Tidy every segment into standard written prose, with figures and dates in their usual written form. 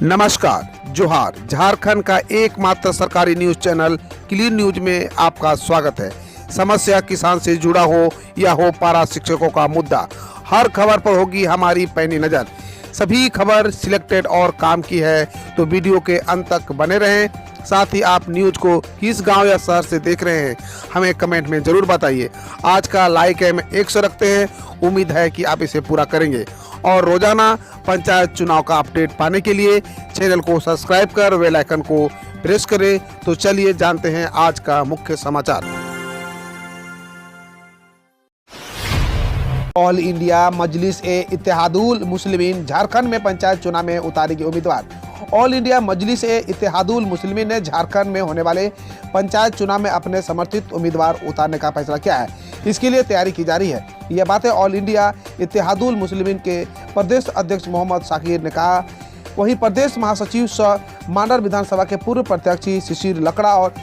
नमस्कार, जोहार। झारखंड का एकमात्र सरकारी न्यूज चैनल क्लीन न्यूज में आपका स्वागत है। समस्या किसान से जुड़ा हो या हो पारा शिक्षकों का मुद्दा, हर खबर पर होगी हमारी पैनी नज़र। सभी खबर सिलेक्टेड और काम की है, तो वीडियो के अंत तक बने रहें। साथ ही आप न्यूज को किस गांव या शहर से देख रहे हैं, हमें कमेंट में ज़रूर बताइए। आज का लाइक हम 100 रखते हैं, उम्मीद है कि आप इसे पूरा करेंगे। और रोजाना पंचायत चुनाव का अपडेट पाने के लिए चैनल को सब्सक्राइब कर बेल आइकन को प्रेस करें। तो चलिए जानते हैं आज का मुख्य समाचार। ऑल इंडिया मजलिस-ए-इत्तेहादुल मुस्लिमीन झारखंड में पंचायत चुनाव में उतारेगी उम्मीदवार। ऑल इंडिया मजलिस-ए-इत्तेहादुल मुस्लिमीन ने झारखंड में होने वाले पंचायत चुनाव में अपने समर्थित उम्मीदवार उतारने का फैसला किया है। इसके लिए तैयारी की जा रही है। यह बातें ऑल इंडिया इत्तेहादुल मुस्लिमीन के प्रदेश अध्यक्ष मोहम्मद शाकिर ने कहा। वहीं प्रदेश महासचिव सह मांडर विधानसभा के पूर्व प्रत्याशी शिशिर लकड़ा और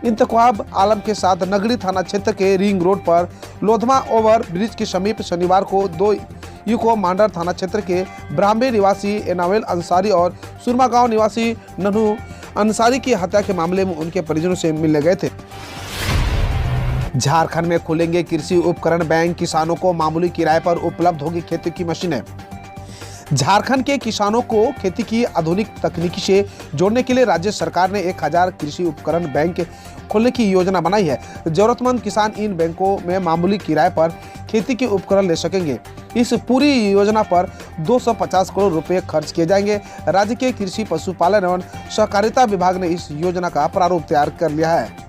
इंतख्वाब आलम के साथ नगरी थाना क्षेत्र के रिंग रोड पर लोधमा ओवर ब्रिज के समीप शनिवार को दो युवकों मांडर थाना क्षेत्र के ब्राह्मणी निवासी एनावेल अंसारी और सुरमा गांव निवासी नन्हू अंसारी की हत्या के मामले में उनके परिजनों से मिलने गए थे। झारखंड में खुलेंगे कृषि उपकरण बैंक, किसानों को मामूली किराए पर उपलब्ध होगी खेती की मशीनें। झारखंड के किसानों को खेती की आधुनिक तकनीकी से जोड़ने के लिए राज्य सरकार ने 1000 कृषि उपकरण बैंक खोलने की योजना बनाई है। जरूरतमंद किसान इन बैंकों में मामूली किराए पर खेती के उपकरण ले सकेंगे। इस पूरी योजना पर 250 करोड़ रुपए खर्च किए जाएंगे। राज्य के कृषि, पशुपालन एवं सहकारिता विभाग ने इस योजना का प्रारूप तैयार कर लिया है।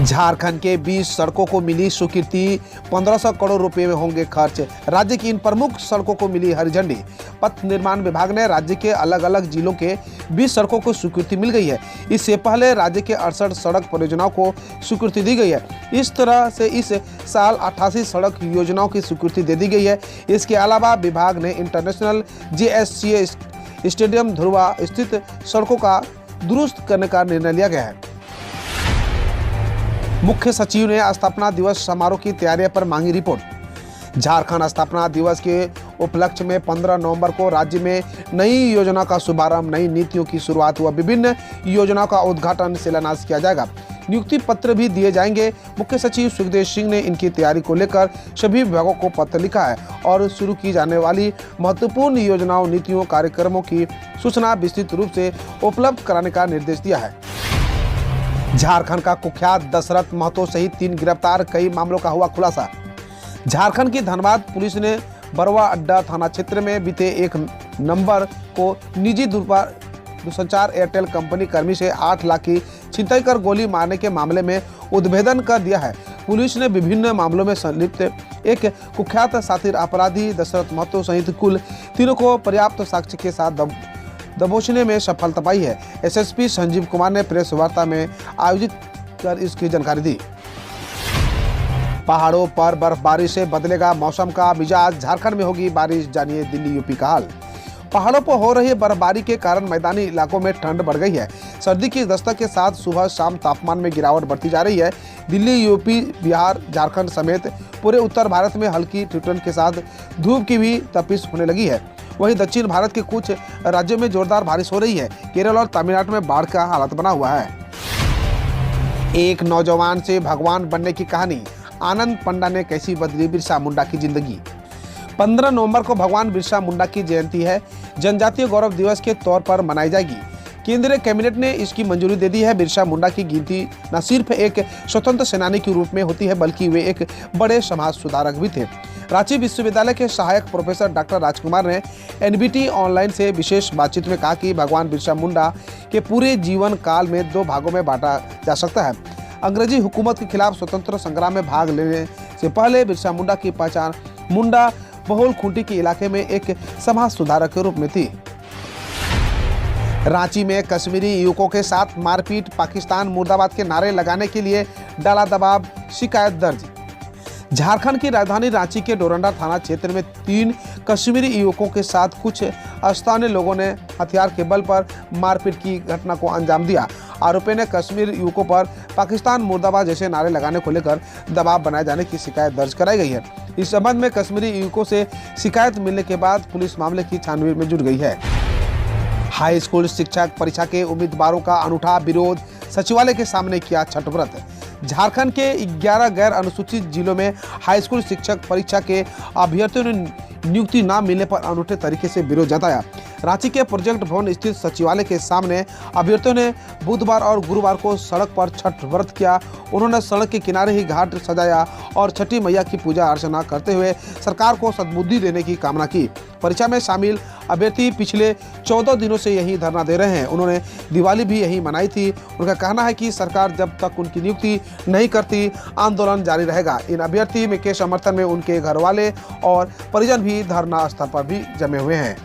झारखंड के 20 सड़कों को मिली स्वीकृति, 1500 करोड़ रुपए में होंगे खर्च। राज्य की इन प्रमुख सड़कों को मिली हरी झंडी। पथ निर्माण विभाग ने राज्य के अलग अलग जिलों के 20 सड़कों को स्वीकृति मिल गई है। इससे पहले राज्य के 68 सड़क परियोजनाओं को स्वीकृति दी गई है। इस तरह से इस साल 88 सड़क योजनाओं की स्वीकृति दे दी गई है। इसके अलावा विभाग ने इंटरनेशनल JSCA स्टेडियम धुरवा स्थित सड़कों का दुरुस्त करने का निर्णय लिया गया है। मुख्य सचिव ने स्थापना दिवस समारोह की तैयारियों पर मांगी रिपोर्ट। झारखंड स्थापना दिवस के उपलक्ष्य में 15 नवंबर को राज्य में नई योजना का शुभारंभ, नई नीतियों की शुरुआत व विभिन्न योजनाओं का उद्घाटन, शिलान्यास किया जाएगा। नियुक्ति पत्र भी दिए जाएंगे। मुख्य सचिव सुखदेव सिंह ने इनकी तैयारी को लेकर सभी विभागों को पत्र लिखा है और शुरू की जाने वाली महत्वपूर्ण योजनाओं, नीतियों, कार्यक्रमों की सूचना विस्तृत रूप से उपलब्ध कराने का निर्देश दिया है। झारखंड का कुख्यात दशरथ महतो सहित 3 गिरफ्तार, कई मामलों का हुआ खुलासा। झारखंड की धनबाद पुलिस ने बरवा अड्डा थाना क्षेत्र में बीते 1 नंबर को निजी दूरसंचार एयरटेल कंपनी कर्मी से 8 लाख की छिनताई कर गोली मारने के मामले में उद्भेदन कर दिया है। पुलिस ने विभिन्न मामलों में संलिप्त एक कुख्यात शातिर अपराधी दशरथ महतो सहित कुल 3 को पर्याप्त साक्ष्य के साथ दबोचने में सफलता पाई है। SSP संजीव कुमार ने प्रेस वार्ता में आयोजित कर इसकी जानकारी दी। पहाड़ों पर बर्फबारी से बदलेगा मौसम का मिजाज, झारखंड में होगी बारिश, जानिए दिल्ली यूपी का हाल। पहाड़ों पर हो रही बर्फबारी के कारण मैदानी इलाकों में ठंड बढ़ गई है। सर्दी की दस्तक के साथ सुबह शाम तापमान में गिरावट बढ़ती जा रही है। दिल्ली, यूपी, बिहार, झारखंड समेत पूरे उत्तर भारत में हल्की ठंड के साथ धूप की भी तपिश होने लगी है। वहीं दक्षिण भारत के कुछ राज्यों में जोरदार बारिश हो रही है। केरल और तमिलनाडु में बाढ़ का हालत बना हुआ है। एक नौजवान से भगवान बनने की कहानी, आनंद पंडा ने कैसी बदली बिरसा मुंडा की जिंदगी। 15 नवंबर को भगवान बिरसा मुंडा की जयंती है। जनजातीय गौरव दिवस के तौर पर मनाई जाएगी। केंद्रीय कैबिनेट ने इसकी मंजूरी दे दी है। बिरसा मुंडा की गिनती न सिर्फ एक स्वतंत्र सेनानी के रूप में होती है, बल्कि वे एक बड़े समाज सुधारक भी थे। रांची विश्वविद्यालय के सहायक प्रोफेसर डॉक्टर राजकुमार ने NBT ऑनलाइन से विशेष बातचीत में कहा कि भगवान बिरसा मुंडा के पूरे जीवन काल में 2 भागों में बांटा जा सकता है। अंग्रेजी हुकूमत के खिलाफ स्वतंत्र संग्राम में भाग लेने से पहले बिरसा मुंडा की पहचान मुंडा बहुल खूंटी के इलाके में एक समाज सुधारक के रूप में थी। रांची में कश्मीरी युवकों के साथ मारपीट, पाकिस्तान मुर्दाबाद के नारे लगाने के लिए डाला दबाव, शिकायत दर्ज। झारखंड की राजधानी रांची के डोरंडा थाना क्षेत्र में 3 कश्मीरी युवकों के साथ कुछ स्थानीय लोगों ने हथियार के बल पर मारपीट की घटना को अंजाम दिया। आरोपी ने कश्मीर युवकों पर पाकिस्तान मुर्दाबाद जैसे नारे लगाने को लेकर दबाव बनाए जाने की शिकायत दर्ज कराई गई है। इस संबंध में कश्मीरी युवकों से शिकायत मिलने के बाद पुलिस मामले की छानबीन में जुट गई है। हाई स्कूल शिक्षक परीक्षा के उम्मीदवारों का अनूठा विरोध, सचिवालय के सामने किया छठ व्रत। झारखंड के 11 गैर अनुसूचित जिलों में हाई स्कूल शिक्षक परीक्षा के अभ्यर्थियों ने नियुक्ति न मिलने पर अनूठे तरीके से विरोध जताया। रांची के प्रोजेक्ट भवन स्थित सचिवालय के सामने अभ्यर्थियों ने बुधवार और गुरुवार को सड़क पर छठ व्रत किया। उन्होंने सड़क के किनारे ही घाट सजाया और छठी मैया की पूजा अर्चना करते हुए सरकार को सद्बुद्धि देने की कामना की। परीक्षा में शामिल अभ्यर्थी पिछले 14 दिनों से यही धरना दे रहे हैं। उन्होंने दिवाली भी यही मनाई थी। उनका कहना है कि सरकार जब तक उनकी नियुक्ति नहीं करती आंदोलन जारी रहेगा। इन अभ्यर्थी में के समर्थन में उनके घर वाले और परिजन भी धरना स्थल पर भी जमे हुए हैं।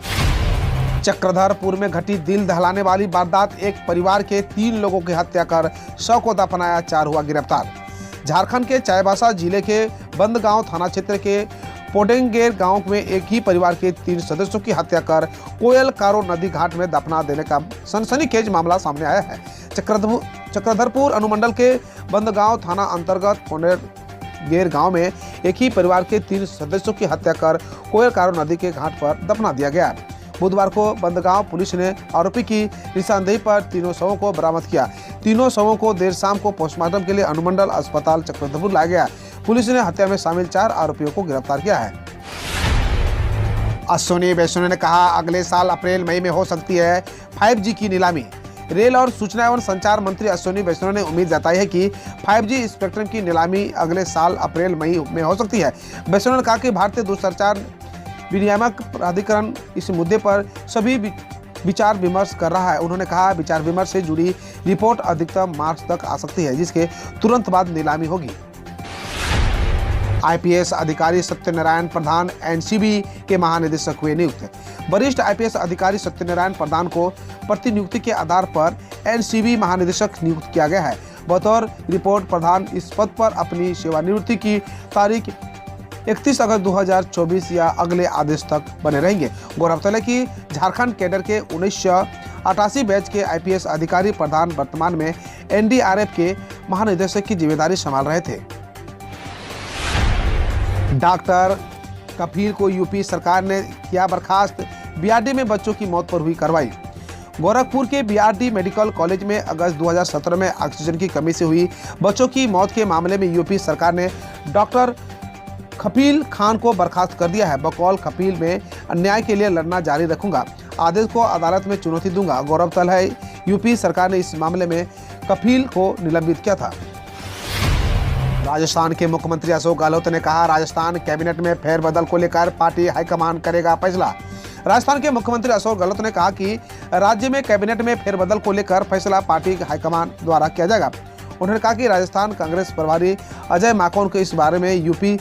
चक्रधरपुर में घटी दिल दहलाने वाली वारदात, एक परिवार के 3 लोगों की हत्या कर शव को दफनाया, 4 हुआ गिरफ्तार। झारखंड के चाईबासा जिले के बंदगांव थाना क्षेत्र के पोडेंगेर गांव में एक ही परिवार के 3 सदस्यों की हत्या कर कोयल कारो नदी घाट में दफना देने का सनसनीखेज मामला सामने आया है। चक्रधरपुर अनुमंडल के बंदगांव थाना अंतर्गत पोडेंगेर गांव में एक ही परिवार के 3 सदस्यों की हत्या कर कोयल कारो नदी के घाट पर दफना दिया गया। बुधवार को बंदगांव पुलिस ने आरोपी की निशानदेही पर तीनों शवों को बरामद किया। तीनों शवों को देर शाम को पोस्टमार्टम के लिए अनुमंडल अस्पताल चक्रधरपुर लाया गया। पुलिस ने हत्या में शामिल 4 आरोपियों को गिरफ्तार किया है। अश्विनी वैष्णव ने कहा, अगले साल अप्रैल मई में हो सकती है 5G की नीलामी। रेल और सूचना एवं संचार मंत्री अश्विनी वैष्णव ने उम्मीद जताई है कि 5G स्पेक्ट्रम की नीलामी अगले साल अप्रैल मई में हो सकती है। वैष्णव ने कहा कि भारतीय दूरसंचार विनियामक प्राधिकरण इस मुद्दे पर सभी विचार विमर्श कर रहा है। उन्होंने कहा, विचार विमर्श से जुड़ी रिपोर्ट अधिकतम मार्च तक आ सकती है, जिसके तुरंत बाद नीलामी होगी। IPS अधिकारी सत्यनारायण प्रधान NCB के महानिदेशक हुए नियुक्त। वरिष्ठ IPS अधिकारी सत्यनारायण प्रधान को प्रतिनियुक्ति के आधार पर NCB महानिदेशक नियुक्त किया गया है। बतौर रिपोर्ट प्रधान इस पद पर अपनी सेवानिवृत्ति की तारीख 31 अगस्त 2024 या अगले आदेश तक बने रहेंगे। गौरतलब है कि झारखंड कैडर के 1988 बैच के IPS अधिकारी प्रधान वर्तमान में NDRF के महानिदेशक की जिम्मेदारी संभाल रहे थे। डॉक्टर कफील को यूपी सरकार ने किया बर्खास्त। BRD में बच्चों की मौत पर हुई कार्रवाई। गोरखपुर के BRD मेडिकल कॉलेज में अगस्त 2017 में ऑक्सीजन की कमी से हुई बच्चों की मौत के मामले में यूपी सरकार ने डॉक्टर कफील खान को बर्खास्त कर दिया है। बकौल कफील में अन्याय के लिए लड़ना जारी रखूंगा, आदेश को अदालत में चुनौती दूंगा। गौरतलब है यूपी सरकार ने इस मामले में कफील को निलंबित किया था। राजस्थान के मुख्यमंत्री अशोक गहलोत ने कहा, राजस्थान कैबिनेट में फेरबदल को लेकर पार्टी हाईकमान करेगा फैसला। राजस्थान के मुख्यमंत्री अशोक गहलोत ने कहा कि राज्य में कैबिनेट में फेरबदल को लेकर फैसला पार्टी हाईकमान द्वारा किया जाएगा। उन्होंने कहा कि राजस्थान कांग्रेस प्रभारी अजय माकन को इस बारे में यूपी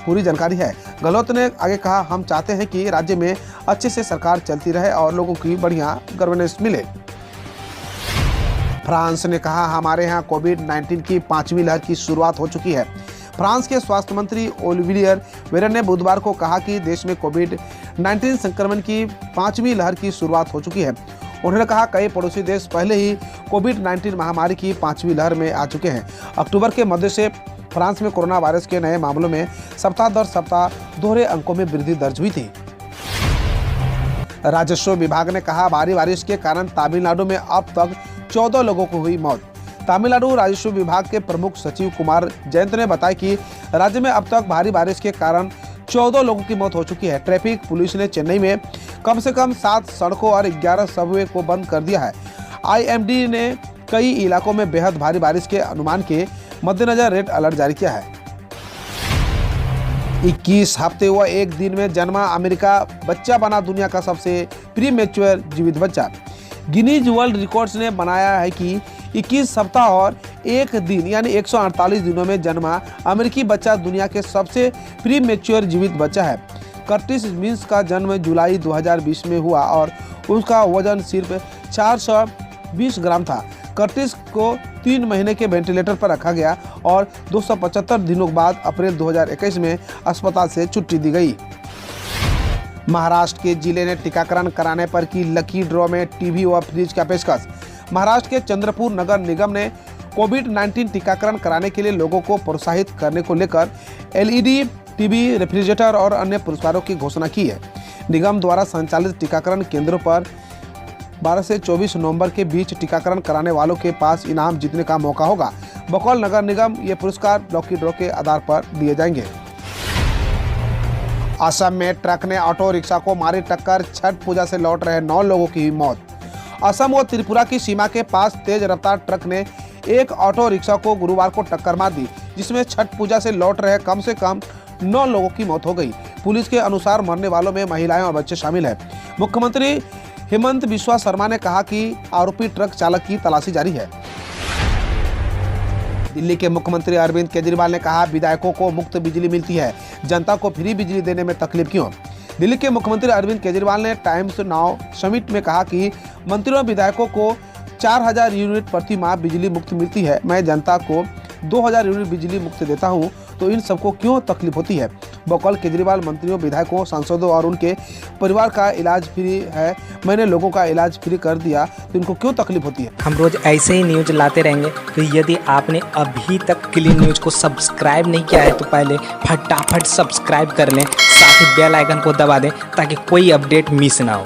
पूरी जानकारी है। गहलोत ने आगे कहा, हम चाहते हैं कि राज्य में अच्छे से सरकार चलती रहे और लोगों की बढ़िया गवर्नेंस मिले। फ्रांस ने कहा, हमारे यहाँ कोविड-19 की 5वीं लहर की शुरुआत हो चुकी है। फ्रांस के स्वास्थ्य मंत्री ओलिवियर वेरन ने बुधवार को कहा कि देश में कोविड-19 संक्रमण की 5वीं लहर की शुरुआत हो चुकी है। उन्होंने कहा, कई पड़ोसी देश पहले ही कोविड-19 महामारी की 5वीं लहर में आ चुके हैं। अक्टूबर के मध्य से फ्रांस में कोरोना वायरस के नए मामलों में सप्ताह दर सप्ताह दोहरे अंकों में वृद्धि दर्ज हुई थी। राजस्व विभाग ने कहा, भारी बारिश के कारण तमिलनाडु में अब तक 14 लोगों को हुई मौत। तमिलनाडु राजस्व विभाग के प्रमुख सचिव कुमार जयंत ने बताया कि राज्य में अब तक भारी बारिश के कारण 14 लोगों की मौत हो चुकी है। ट्रैफिक पुलिस ने चेन्नई में कम से कम 7 सड़कों और 11 सबवे को बंद कर दिया है। IMD ने कई इलाकों में बेहद भारी बारिश के अनुमान के मद्देनजर रेड अलर्ट जारी किया है। 21 हफ्ते व 1 दिन में जन्मा अमेरिका बच्चा बना दुनिया का सबसे प्रीमेच्योर जीवित बच्चा। गिनीज वर्ल्ड रिकॉर्ड्स ने बनाया है कि 21 सप्ताह और 1 दिन यानी 148 दिनों में जन्मा अमेरिकी बच्चा दुनिया के सबसे प्रीमेच्योर जीवित बच्चा है। कर्टिस मिन्स का जन्म जुलाई 2020 में हुआ और उसका वजन सिर्फ 420 ग्राम था। कर्टिस को 3 महीने के वेंटिलेटर पर रखा गया और 275 दिनों बाद अप्रैल 2021 में अस्पताल से छुट्टी दी गई। महाराष्ट्र के जिले ने टीकाकरण कराने पर की लकी ड्रॉ में टीवी व फ्रिज का पेशकश। महाराष्ट्र के चंद्रपुर नगर निगम ने कोविड-19 टीकाकरण कराने के लिए लोगों को प्रोत्साहित करने को लेकर LED, टीवी, रेफ्रिजरेटर और अन्य पुरस्कारों की घोषणा की है। निगम द्वारा संचालित टीकाकरण केंद्रों पर 12 से 24 नवंबर के बीच टीकाकरण कराने वालों के पास इनाम जीतने का मौका होगा। बकौल नगर निगम ये पुरस्कार लकी ड्रॉ के आधार पर दिए जाएंगे। असम में ट्रक ने ऑटो रिक्शा को मारी टक्कर, छठ पूजा से लौट रहे 9 लोगों की हुई मौत। असम और त्रिपुरा की सीमा के पास तेज रफ्तार ट्रक ने एक ऑटो रिक्शा को गुरुवार को टक्कर मार दी, जिसमें छठ पूजा से लौट रहे कम से कम 9 लोगों की मौत हो गई। पुलिस के अनुसार मरने वालों में महिलाएं और बच्चे शामिल हैं। मुख्यमंत्री हेमंत बिस्वा शर्मा ने कहा कि आरोपी ट्रक चालक की तलाशी जारी है। दिल्ली के मुख्यमंत्री अरविंद केजरीवाल ने कहा, विधायकों को मुफ्त बिजली मिलती है, जनता को फ्री बिजली देने में तकलीफ क्यों। दिल्ली के मुख्यमंत्री अरविंद केजरीवाल ने टाइम्स नाउ समिट में कहा कि मंत्रियों और विधायकों को 4000 यूनिट प्रति माह बिजली मुफ्त मिलती है। मैं जनता को 2000 यूनिट बिजली मुफ्त देता हूं, तो इन सबको क्यों तकलीफ होती है। बकौल केजरीवाल मंत्रियों, विधायकों, सांसदों और उनके परिवार का इलाज फ्री है। मैंने लोगों का इलाज फ्री कर दिया, तो इनको क्यों तकलीफ होती है। हम रोज ऐसे ही न्यूज लाते रहेंगे, तो यदि आपने अभी तक क्लीन न्यूज को सब्सक्राइब नहीं किया है तो पहले फटाफट सब्सक्राइब कर लें, साथ ही बेल आइकन को दबा दें ताकि कोई अपडेट मिस ना हो।